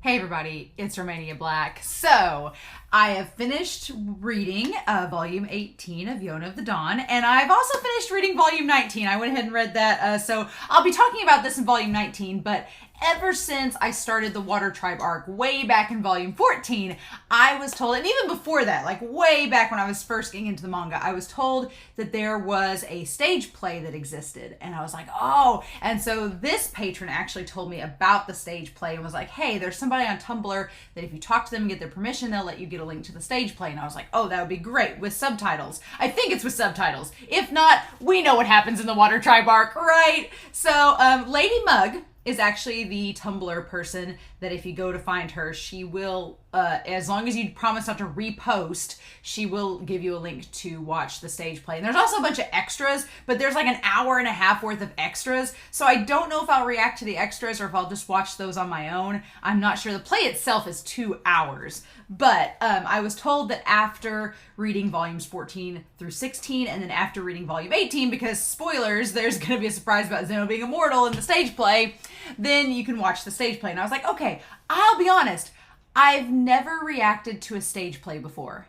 Hey everybody, it's Romania Black. So, I have finished reading volume 18 of Yona of the Dawn, and I've also finished reading volume 19. I went ahead and read that, so I'll be talking about this in volume 19, but ever since I started the Water Tribe arc way back in volume 14, I was told, and even before that, like way back when I was first getting into the manga, I was told that there was a stage play that existed, and I was like, oh, and so this patron actually told me about the stage play and was like, hey, there's somebody on Tumblr that if you talk to them and get their permission, they'll let you get a link to the stage play, and I was like, oh, that would be great, with subtitles. I think it's with subtitles. If not, we know what happens in the Water Tribe arc, right? So, Lady Mug is actually the Tumblr person that if you go to find her, she will, as long as you promise not to repost, she will give you a link to watch the stage play. And there's also a bunch of extras, but there's like an hour and a half worth of extras. So I don't know if I'll react to the extras or if I'll just watch those on my own. I'm not sure. The play itself is 2 hours. But I was told that after reading volumes 14 through 16 and then after reading volume 18, because spoilers, there's going to be a surprise about Zeno being immortal in the stage play, then you can watch the stage play. And I was like, okay, I'll be honest, I've never reacted to a stage play before.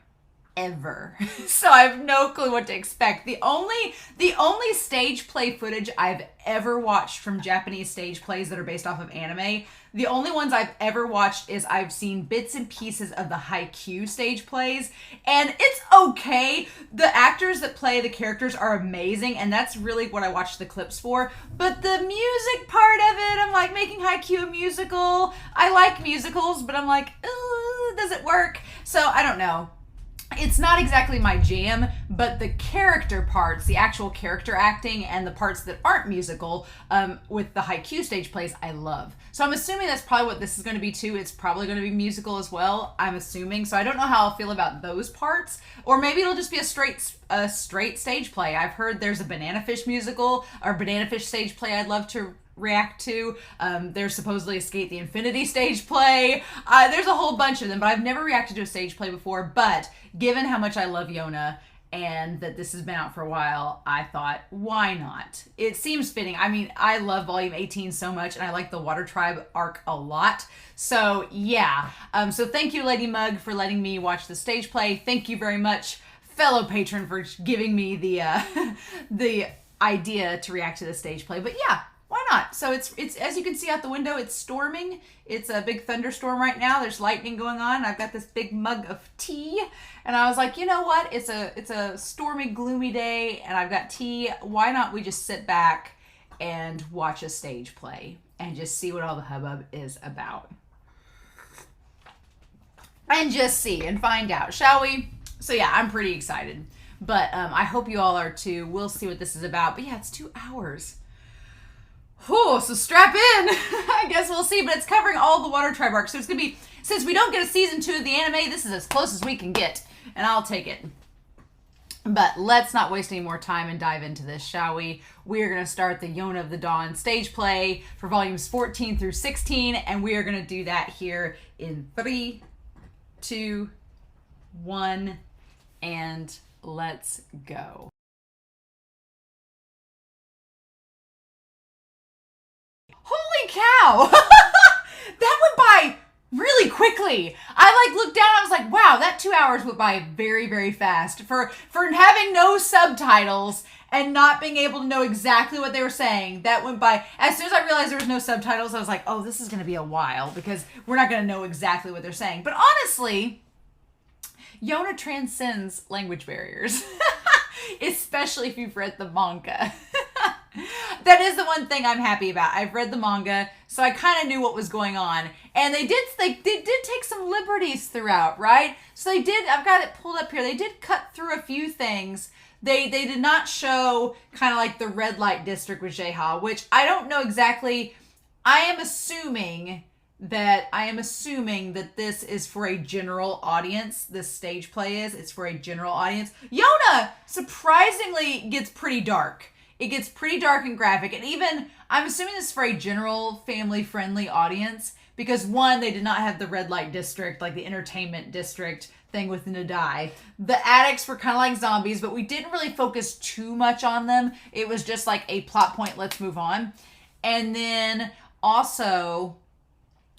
Ever. So I have no clue what to expect. The only stage play footage I've ever watched from Japanese stage plays that are based off of anime, the only ones I've ever watched is I've seen bits and pieces of the haiku stage plays, and it's okay. The actors that play the characters are amazing, and that's really what I watched the clips for. But the music part of it, I'm like, making haiku a musical. I like musicals, but I'm like, does it work? So I don't know. It's not exactly my jam, but the character parts, the actual character acting, and the parts that aren't musical with the haiku stage plays, I love. So I'm assuming that's probably what this is going to be too. It's probably going to be musical as well, I'm assuming. So I don't know how I'll feel about those parts. Or maybe it'll just be a straight stage play. I've heard there's a Banana Fish musical or Banana Fish stage play I'd love to react to. There's supposedly a Skate the Infinity stage play. There's a whole bunch of them, but I've never reacted to a stage play before. But given how much I love Yona and that this has been out for a while, I thought, why not? It seems fitting. I mean, I love volume 18 so much, and I like the Water Tribe arc a lot. So yeah. So thank you, Lady Mug, for letting me watch the stage play. Thank you very much, fellow patron, for giving me the the idea to react to the stage play. But yeah, why not? So it's as you can see out the window, it's storming. It's a big thunderstorm right now. There's lightning going on. I've got this big mug of tea, and I was like, you know what? It's a stormy, gloomy day, and I've got tea. Why not we just sit back and watch a stage play and just see what all the hubbub is about? And just see and find out, shall we? So yeah, I'm pretty excited. But I hope you all are too. We'll see what this is about. But yeah, it's 2 hours. Oh, so strap in. I guess we'll see, but it's covering all the Water Tribe arcs. So it's going to be, since we don't get a season 2 of the anime, this is as close as we can get, and I'll take it. But let's not waste any more time and dive into this, shall we? We are going to start the Yona of the Dawn stage play for volumes 14 through 16, and we are going to do that here in 3, 2, 1, and let's go. Holy cow! That went by really quickly. I looked down, I was like, wow, that 2 hours went by very, very fast. For having no subtitles and not being able to know exactly what they were saying, that went by. As soon as I realized there was no subtitles, I was like, oh, this is going to be a while because we're not going to know exactly what they're saying. But honestly, Yona transcends language barriers. Especially if you've read the manga. That is the one thing I'm happy about. I've read the manga, so I kind of knew what was going on. And they did take some liberties throughout, right? So they did, I've got it pulled up here, they did cut through a few things. They did not show kind of like the red light district with Jeha, which I don't know exactly. I am assuming that this is for a general audience. This stage play it's for a general audience. Yona surprisingly gets pretty dark. It gets pretty dark and graphic, and even, I'm assuming this is for a general family-friendly audience, because one, they did not have the red light district, like the entertainment district thing with Nadai. The addicts were kind of like zombies, but we didn't really focus too much on them. It was just like a plot point, let's move on. And then also,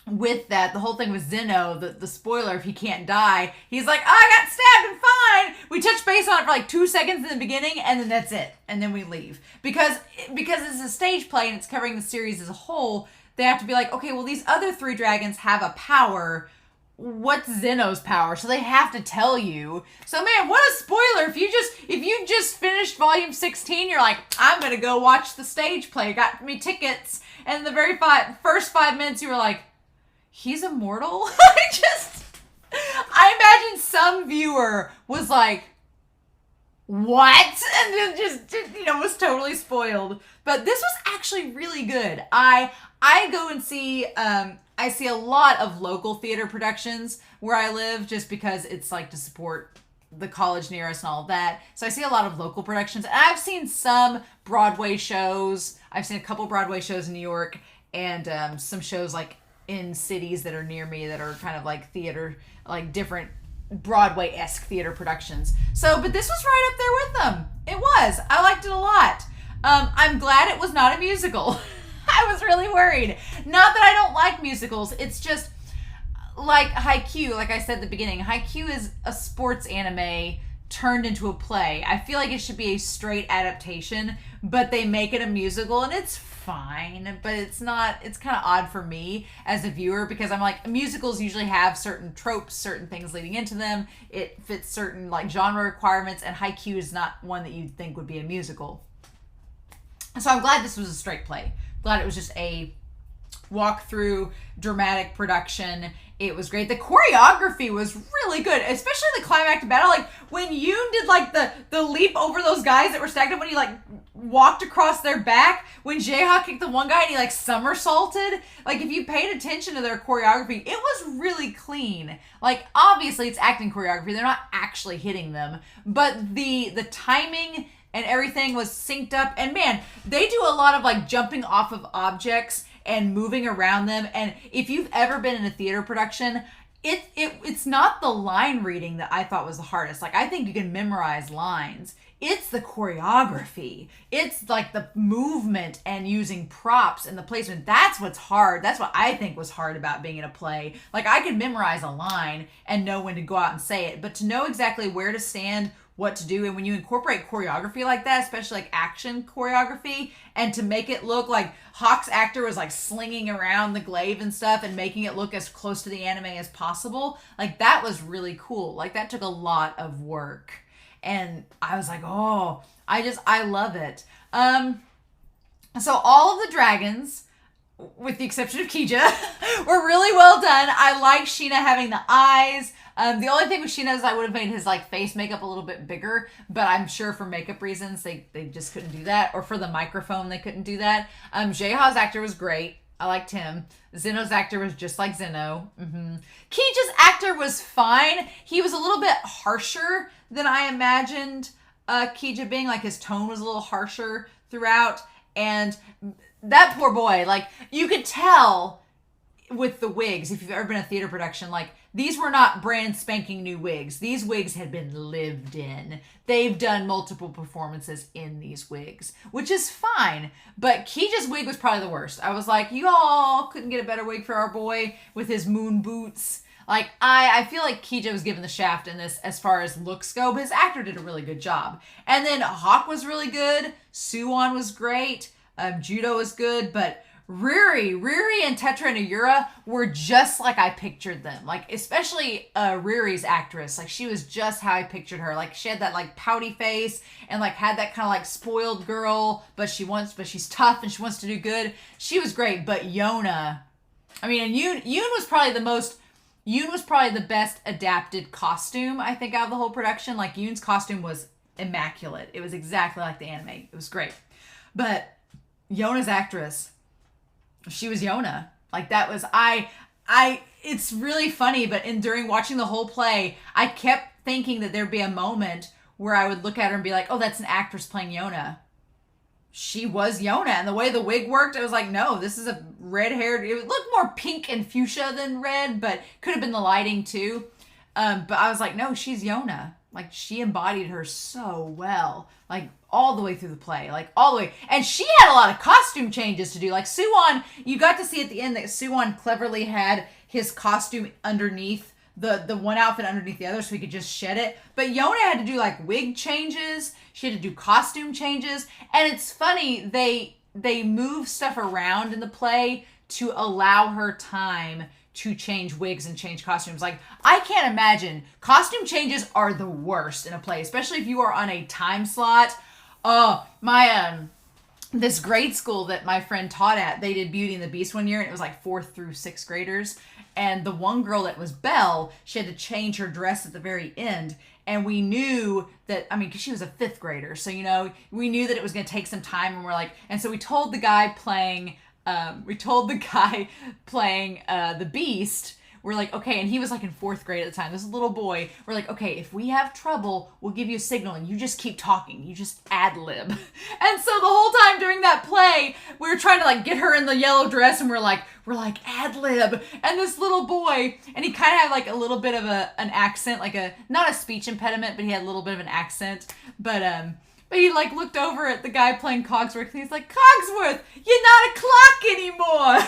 with that, the whole thing with Zeno, the spoiler, if he can't die, he's like, oh, I got stabbed and fine. We touch base on it for like 2 seconds in the beginning, and then that's it. And then we leave. Because it's a stage play and it's covering the series as a whole, they have to be like, okay, well, these other 3 dragons have a power. What's Zeno's power? So they have to tell you. So man, what a spoiler. If you just finished volume 16, you're like, I'm gonna go watch the stage play. Got me tickets. And the first 5 minutes you were like, he's immortal? I imagine some viewer was like, what? And then just was totally spoiled. But this was actually really good. I go and see, I see a lot of local theater productions where I live just because it's like to support the college near us and all of that. So I see a lot of local productions. And I've seen some Broadway shows. I've seen a couple Broadway shows in New York and some shows like in cities that are near me that are kind of like theater, like different Broadway-esque theater productions. So, but this was right up there with them. It was. I liked it a lot. I'm glad it was not a musical. I was really worried. Not that I don't like musicals. It's just like Haikyuu, like I said at the beginning. Haikyuu is a sports anime turned into a play. I feel like it should be a straight adaptation, but they make it a musical and it's fine, but it's not, it's kind of odd for me as a viewer because I'm like, musicals usually have certain tropes, certain things leading into them. It fits certain like genre requirements, and Haikyuu is not one that you'd think would be a musical. So I'm glad this was a straight play. Glad it was just a walk-through dramatic production. It was great. The choreography was really good, especially the climactic battle. Like when Yoon did like the leap over those guys that were stacked up, when he like walked across their back, when Jaeha kicked the one guy and he like somersaulted. Like if you paid attention to their choreography, it was really clean. Like obviously it's acting choreography. They're not actually hitting them, but the timing and everything was synced up. And man, they do a lot of like jumping off of objects and moving around them. And if you've ever been in a theater production, it's not the line reading that I thought was the hardest. Like I think you can memorize lines. It's the choreography. It's like the movement and using props and the placement. That's what's hard. That's what I think was hard about being in a play. Like I could memorize a line and know when to go out and say it, but to know exactly where to stand, what to do, and when you incorporate choreography like that, especially like action choreography, and to make it look like Hawk's actor was like slinging around the glaive and stuff and making it look as close to the anime as possible, like that was really cool. Like that took a lot of work, and I was like, oh, I love it. So all of the dragons, with the exception of Kija, were really well done. I like Sheena having the eyes. The only thing with Sheena is I would have made his like face makeup a little bit bigger, but I'm sure for makeup reasons they just couldn't do that, or for the microphone they couldn't do that. Jaeha's actor was great. I liked him. Zeno's actor was just like Zeno. Kija's actor was fine. He was a little bit harsher than I imagined Kija being. Like his tone was a little harsher throughout, and that poor boy, like you could tell with the wigs, if you've ever been in a theater production, like these were not brand spanking new wigs. These wigs had been lived in. They've done multiple performances in these wigs, which is fine. But Kija's wig was probably the worst. I was like, you all couldn't get a better wig for our boy with his moon boots. Like, I feel like Kija was given the shaft in this as far as looks go, but his actor did a really good job. And then Hawk was really good. Suwon was great. Judo was good, but Riri and Tetra and Ayura were just like I pictured them. Like, especially Riri's actress. Like, she was just how I pictured her. Like, she had that, like, pouty face and, like, had that kind of, like, spoiled girl, but she's tough and she wants to do good. She was great, but Yona, I mean, and Yoon was probably the best adapted costume, I think, out of the whole production. Like, Yoon's costume was immaculate. It was exactly like the anime. It was great. But Yona's actress, she was Yona. Like that was, it's really funny, but during watching the whole play, I kept thinking that there'd be a moment where I would look at her and be like, oh, that's an actress playing Yona. She was Yona, and the way the wig worked, I was like, no, this is a red-haired, it looked more pink and fuchsia than red, but could have been the lighting too. But I was like, no, she's Yona. like she embodied her so well, like all the way through the play, like all the way. And she had a lot of costume changes to do. Like Suwon, you got to see at the end that Suwon cleverly had his costume underneath the one outfit underneath the other so he could just shed it. But Yona had to do like wig changes. She had to do costume changes. And it's funny, they move stuff around in the play to allow her time to change wigs and change costumes. Like, I can't imagine. Costume changes are the worst in a play, especially if you are on a time slot. Oh, this grade school that my friend taught at, they did Beauty and the Beast one year, and it was like 4th through 6th graders. And the one girl that was Belle, she had to change her dress at the very end. And we knew that, I mean, because she was a 5th grader. So, you know, we knew that it was going to take some time. And we're like, and so we told the guy playing the Beast, we're like, okay, and he was like in 4th grade at the time, this little boy, we're like, okay, if we have trouble, we'll give you a signal and you just keep talking, you just ad-lib. And so the whole time during that play, we were trying to like get her in the yellow dress, and we're like ad-lib, and this little boy, and he kind of had like a little bit of an accent, like not a speech impediment, but he had a little bit of an accent, but he like looked over at the guy playing Cogsworth, and he's like, Cogsworth, you're not a clock anymore.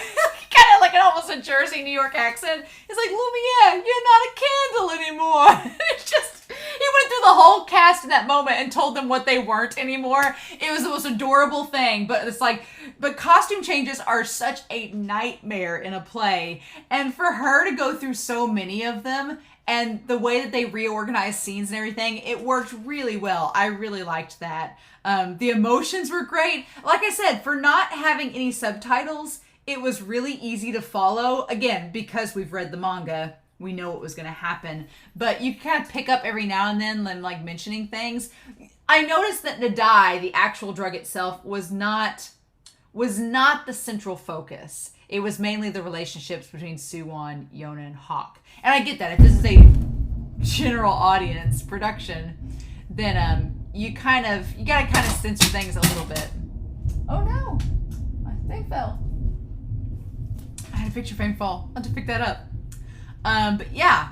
Kind of like almost a Jersey, New York accent. He's like, Lumiere, you're not a candle anymore. It's just, he went through the whole cast in that moment and told them what they weren't anymore. It was the most adorable thing, but it's like, but costume changes are such a nightmare in a play. And for her to go through so many of them, and the way that they reorganized scenes and everything, it worked really well. I really liked that. The emotions were great. Like I said, for not having any subtitles, it was really easy to follow. Again, because we've read the manga, we know what was going to happen. But you kind of pick up every now and then, like mentioning things. I noticed that Nadai, the actual drug itself, was not the central focus. It was mainly the relationships between Suwon, Yona, and Hawk. And I get that. If this is a general audience production, then you gotta kind of censor things a little bit. Oh no, my thing fell. I had a picture frame fall. I'll have to pick that up. But yeah,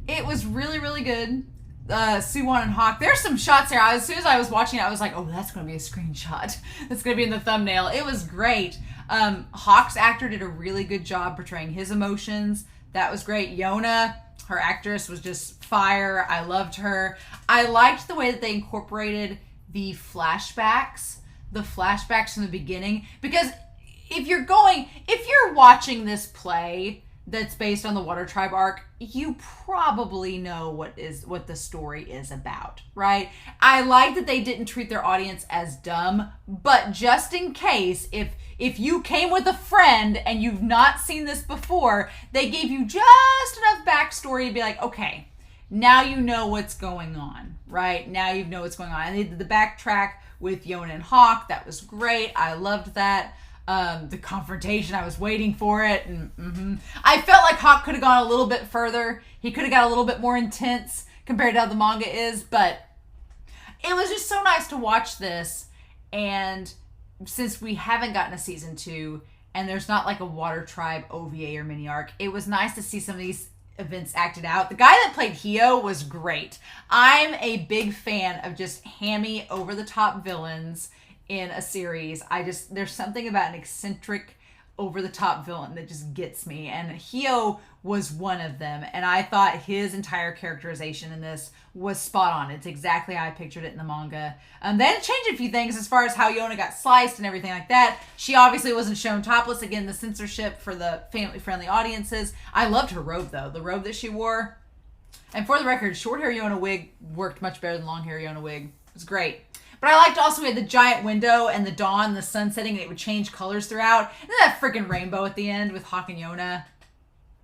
it was really, really good. Suwon and Hawk. There's some shots here. As soon as I was watching it, I was like, oh, that's going to be a screenshot. That's going to be in the thumbnail. It was great. Hawk's actor did a really good job portraying his emotions. That was great. Yona, her actress, was just fire. I loved her. I liked the way that they incorporated the flashbacks from the beginning, because if you're watching this play that's based on the Water Tribe arc, you probably know what the story is about, right? I like that they didn't treat their audience as dumb, but just in case, if you came with a friend and you've not seen this before, they gave you just enough backstory to be like, okay, now you know what's going on, right? Now you know what's going on. And they did the backtrack with Yona and Hawk. That was great. I loved that. The confrontation, I was waiting for it, and I felt like Hawk could have gone a little bit further. He could have got a little bit more intense compared to how the manga is, but it was just so nice to watch this. And since we haven't gotten a season 2 and there's not like a Water Tribe OVA or mini arc, it was nice to see some of these events acted out. The guy that played Hio was great. I'm a big fan of just hammy, over-the-top villains in a series. There's something about an eccentric, over-the-top villain that just gets me, and Hio was one of them, and I thought his entire characterization in this was spot on. It's exactly how I pictured it in the manga. They had to change a few things as far as how Yona got sliced and everything like that. She obviously wasn't shown topless, again, the censorship for the family-friendly audiences. I loved her robe, though. The robe that she wore. And for the record, short hair Yona wig worked much better than long hair Yona wig. It was great. But I liked also we had the giant window and the dawn, the sun setting, and it would change colors throughout. And then that freaking rainbow at the end with Hawk and Yona.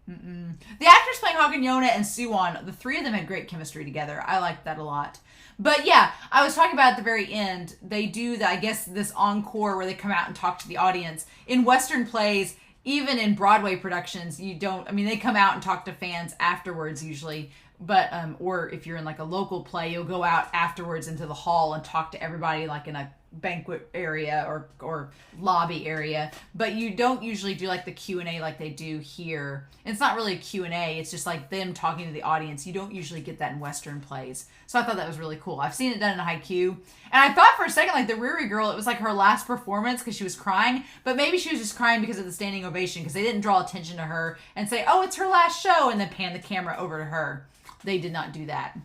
The actors playing Hawk and Yona and Suwon, the three of them had great chemistry together. I liked that a lot. But yeah, I was talking about at the very end, they do, I guess, this encore where they come out and talk to the audience. In Western plays, even in Broadway productions, they come out and talk to fans afterwards usually. But or if you're in like a local play, you'll go out afterwards into the hall and talk to everybody like in a banquet area or lobby area, but you don't usually do like the Q&A like they do here. It's not really a Q&A, it's just like them talking to the audience. You don't usually get that in Western plays. So I thought that was really cool. I've seen it done in Haikyuu, and I thought for a second like the Riri girl, it was like her last performance because she was crying, but maybe she was just crying because of the standing ovation, because they didn't draw attention to her and say, oh, it's her last show, and then pan the camera over to her. They did not do that.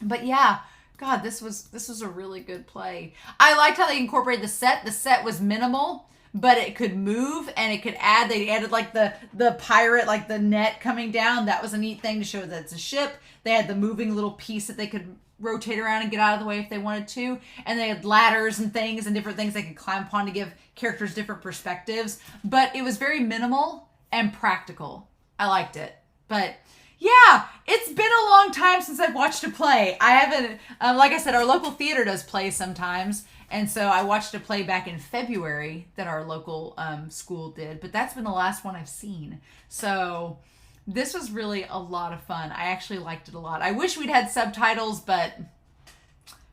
But yeah, God, this was a really good play. I liked how they incorporated the set. The set was minimal, but it could move and it could add. They added like the pirate, like the net coming down. That was a neat thing to show that it's a ship. They had the moving little piece that they could rotate around and get out of the way if they wanted to. And they had ladders and things and different things they could climb upon to give characters different perspectives. But it was very minimal and practical. I liked it. But yeah, it's been a long time since I've watched a play. I haven't, like I said, our local theater does plays sometimes. And so I watched a play back in February that our local school did. But that's been the last one I've seen. So this was really a lot of fun. I actually liked it a lot. I wish we'd had subtitles, but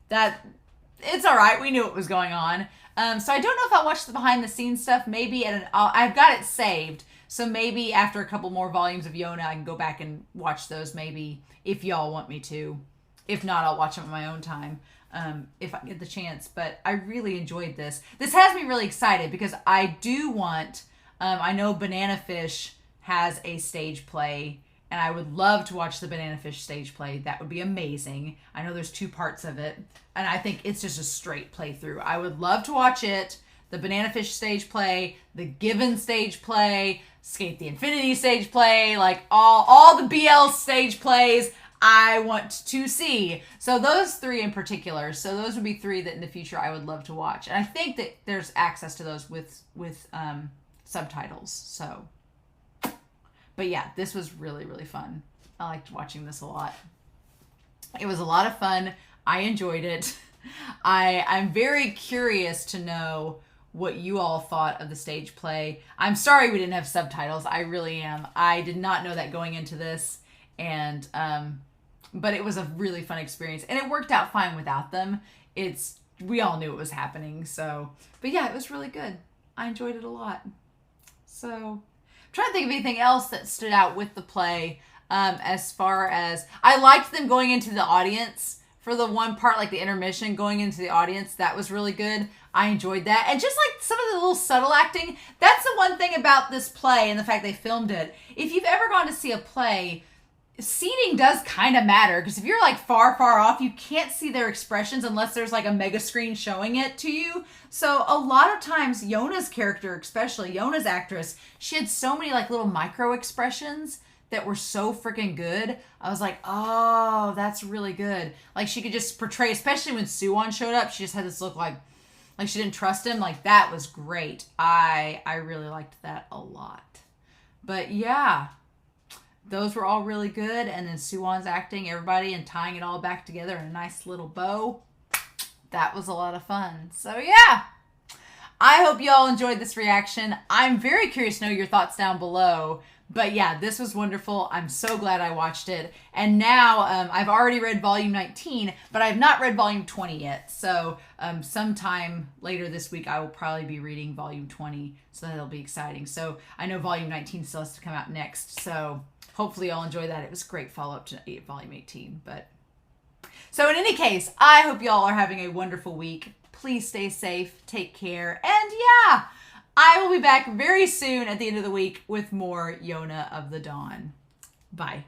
it's all right. We knew what was going on. So I don't know if I'll watch the behind the scenes stuff. Maybe I've got it saved. So maybe after a couple more volumes of Yona, I can go back and watch those maybe if y'all want me to. If not, I'll watch them at my own time if I get the chance. But I really enjoyed this. This has me really excited because I do want, I know Banana Fish has a stage play, and I would love to watch the Banana Fish stage play. That would be amazing. I know there's 2 parts of it, and I think it's just a straight playthrough. I would love to watch it. The Banana Fish stage play, the Given stage play, Skate the Infinity stage play, like all the BL stage plays I want to see. So those 3 in particular. So those would be 3 that in the future I would love to watch. And I think that there's access to those with subtitles. So, but yeah, this was really, really fun. I liked watching this a lot. It was a lot of fun. I enjoyed it. I'm very curious to know what you all thought of the stage play. I'm sorry we didn't have subtitles. I really am. I did not know that going into this, and but it was a really fun experience, and it worked out fine without them. We all knew it was happening, so, but yeah, it was really good. I enjoyed it a lot. So I'm trying to think of anything else that stood out with the play. As far as, I liked them going into the audience for the one part, like the intermission, going into the audience. That was really good. I enjoyed that. And just like some of the little subtle acting, that's the one thing about this play and the fact they filmed it. If you've ever gone to see a play, seating does kind of matter, because if you're like far, far off, you can't see their expressions unless there's like a mega screen showing it to you. So a lot of times, Yona's character, especially Yona's actress, she had so many like little micro expressions that were so freaking good. I was like, oh, that's really good. Like she could just portray, especially when Suwon showed up, she just had this look like she didn't trust him. Like that was great. I really liked that a lot. But yeah, those were all really good. And then Suwon's acting, everybody, and tying it all back together in a nice little bow. That was a lot of fun. So yeah, I hope you all enjoyed this reaction. I'm very curious to know your thoughts down below. But yeah, this was wonderful. I'm so glad I watched it. And now I've already read volume 19, but I have not read volume 20 yet. So sometime later this week, I will probably be reading volume 20. So that'll be exciting. So I know volume 19 still has to come out next. So hopefully you'll enjoy that. It was a great follow-up to volume 18. But so in any case, I hope y'all are having a wonderful week. Please stay safe, take care, and yeah, I will be back very soon at the end of the week with more Yona of the Dawn. Bye.